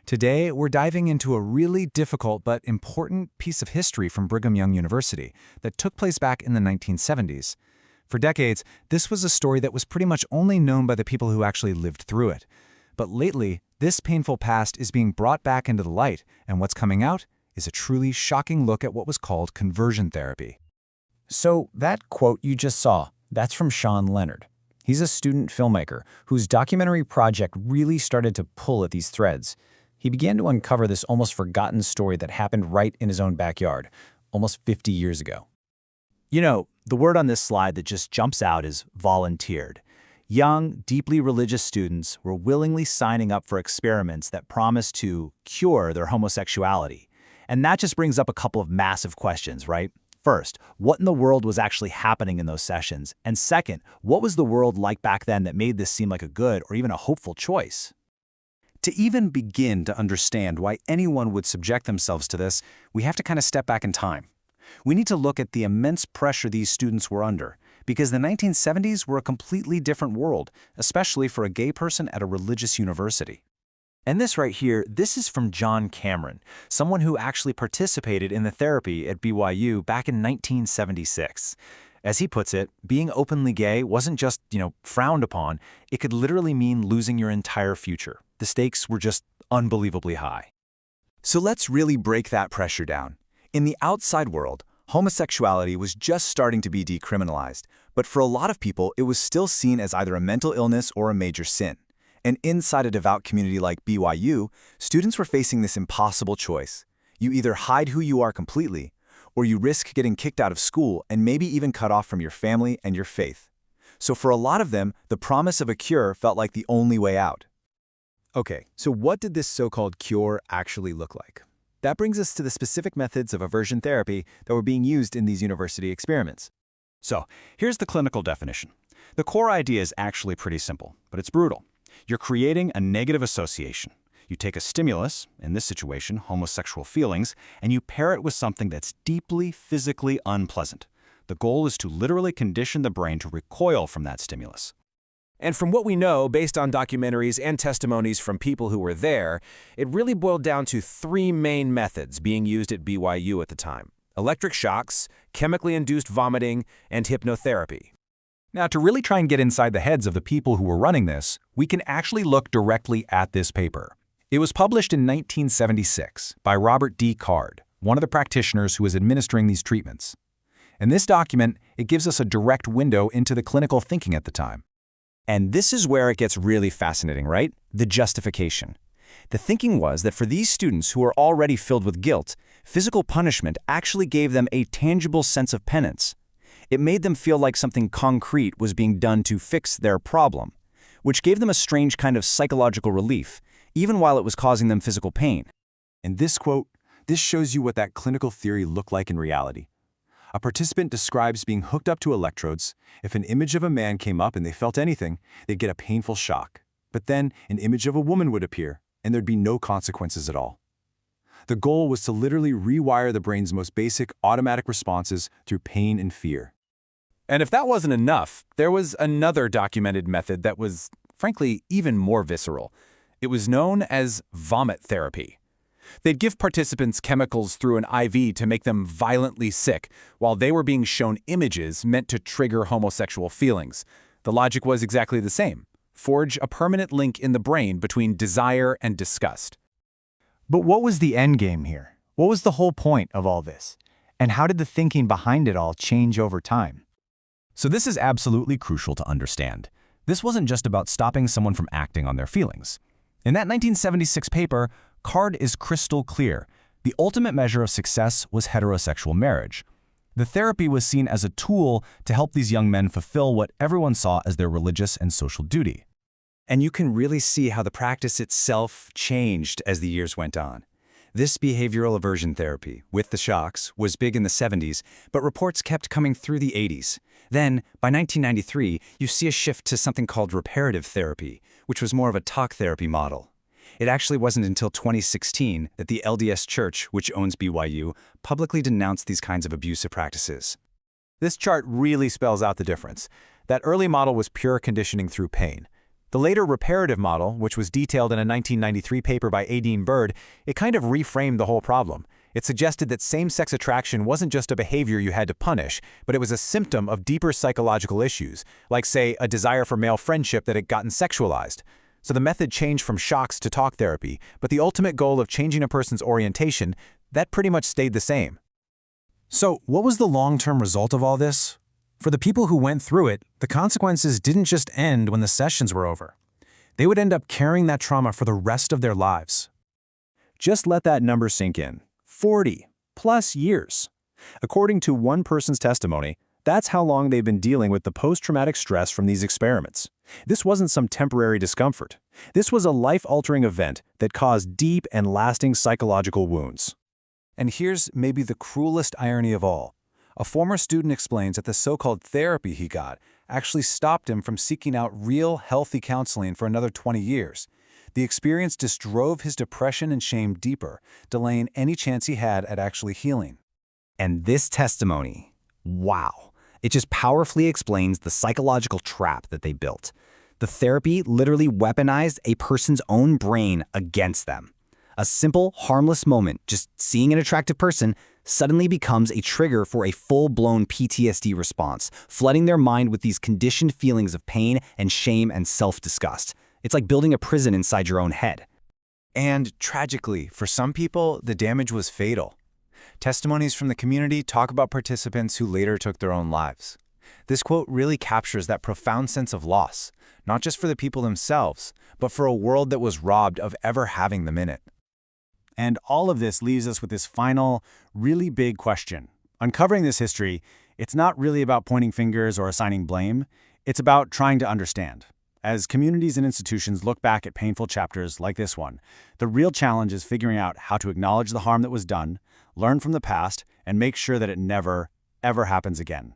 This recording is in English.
Today, we're diving into a really difficult but important piece of history from Brigham Young University that took place back in the 1970s. For decades, this was a story that was pretty much only known by the people who actually lived through it. But lately, this painful past is being brought back into the light, and what's coming out is a truly shocking look at what was called conversion therapy. So that quote you just saw, that's from Sean Leonard. He's a student filmmaker whose documentary project really started to pull at these threads. He began to uncover this almost forgotten story that happened right in his own backyard, almost 50 years ago. You know, the word on this slide that just jumps out is volunteered. Young, deeply religious students were willingly signing up for experiments that promised to cure their homosexuality. And that just brings up a couple of massive questions, right? First, what in the world was actually happening in those sessions? And second, what was the world like back then that made this seem like a good or even a hopeful choice? To even begin to understand why anyone would subject themselves to this, we have to kind of step back in time. We need to look at the immense pressure these students were under, because the 1970s were a completely different world, especially for a gay person at a religious university. And this right here, this is from John Cameron, someone who actually participated in the therapy at BYU back in 1976. As he puts it, being openly gay wasn't just, frowned upon. It could literally mean losing your entire future. The stakes were just unbelievably high. So let's really break that pressure down. In the outside world, homosexuality was just starting to be decriminalized, but for a lot of people, it was still seen as either a mental illness or a major sin. And inside a devout community like BYU, students were facing this impossible choice. You either hide who you are completely, or you risk getting kicked out of school and maybe even cut off from your family and your faith. So for a lot of them, the promise of a cure felt like the only way out. Okay, so what did this so-called cure actually look like? That brings us to the specific methods of aversion therapy that were being used in these university experiments. So, here's the clinical definition. The core idea is actually pretty simple, but it's brutal. You're creating a negative association. You take a stimulus, in this situation, homosexual feelings, and you pair it with something that's deeply physically unpleasant. The goal is to literally condition the brain to recoil from that stimulus. And from what we know, based on documentaries and testimonies from people who were there, it really boiled down to three main methods being used at BYU at the time: electric shocks, chemically induced vomiting, and hypnotherapy. Now, to really try and get inside the heads of the people who were running this, we can actually look directly at this paper. It was published in 1976 by Robert D. Card, one of the practitioners who was administering these treatments. In this document, it gives us a direct window into the clinical thinking at the time. And this is where it gets really fascinating, right? The justification. The thinking was that for these students who are already filled with guilt, physical punishment actually gave them a tangible sense of penance. It made them feel like something concrete was being done to fix their problem, which gave them a strange kind of psychological relief, even while it was causing them physical pain. In this quote, this shows you what that clinical theory looked like in reality. A participant describes being hooked up to electrodes. If an image of a man came up and they felt anything, they'd get a painful shock. But then an image of a woman would appear, and there'd be no consequences at all. The goal was to literally rewire the brain's most basic automatic responses through pain and fear. And if that wasn't enough, there was another documented method that was, frankly, even more visceral. It was known as vomit therapy. They'd give participants chemicals through an IV to make them violently sick, while they were being shown images meant to trigger homosexual feelings. The logic was exactly the same: forge a permanent link in the brain between desire and disgust. But what was the end game here? What was the whole point of all this? And how did the thinking behind it all change over time? So this is absolutely crucial to understand. This wasn't just about stopping someone from acting on their feelings. In that 1976 paper, Card is crystal clear. The ultimate measure of success was heterosexual marriage. The therapy was seen as a tool to help these young men fulfill what everyone saw as their religious and social duty. And you can really see how the practice itself changed as the years went on. This behavioral aversion therapy, with the shocks, was big in the 70s, but reports kept coming through the 80s. Then, by 1993, you see a shift to something called reparative therapy, which was more of a talk therapy model. It actually wasn't until 2016 that the LDS Church, which owns BYU, publicly denounced these kinds of abusive practices. This chart really spells out the difference. That early model was pure conditioning through pain. The later reparative model, which was detailed in a 1993 paper by Adine Bird, it kind of reframed the whole problem. It suggested that same-sex attraction wasn't just a behavior you had to punish, but it was a symptom of deeper psychological issues, like, say, a desire for male friendship that had gotten sexualized. So the method changed from shocks to talk therapy, but the ultimate goal of changing a person's orientation, that pretty much stayed the same. So, what was the long-term result of all this? For the people who went through it, the consequences didn't just end when the sessions were over. They would end up carrying that trauma for the rest of their lives. Just let that number sink in. 40+ years. According to one person's testimony, that's how long they've been dealing with the post-traumatic stress from these experiments. This wasn't some temporary discomfort. This was a life-altering event that caused deep and lasting psychological wounds. And here's maybe the cruelest irony of all. A former student explains that the so-called therapy he got actually stopped him from seeking out real, healthy counseling for another 20 years. The experience just drove his depression and shame deeper, delaying any chance he had at actually healing. And this testimony, wow, it just powerfully explains the psychological trap that they built. The therapy literally weaponized a person's own brain against them. A simple, harmless moment, just seeing an attractive person, suddenly becomes a trigger for a full-blown PTSD response, flooding their mind with these conditioned feelings of pain and shame and self-disgust. It's like building a prison inside your own head. And tragically, for some people, the damage was fatal. Testimonies from the community talk about participants who later took their own lives. This quote really captures that profound sense of loss, not just for the people themselves, but for a world that was robbed of ever having them in it. And all of this leaves us with this final, really big question. Uncovering this history, it's not really about pointing fingers or assigning blame. It's about trying to understand. As communities and institutions look back at painful chapters like this one, the real challenge is figuring out how to acknowledge the harm that was done, learn from the past, and make sure that it never, ever happens again.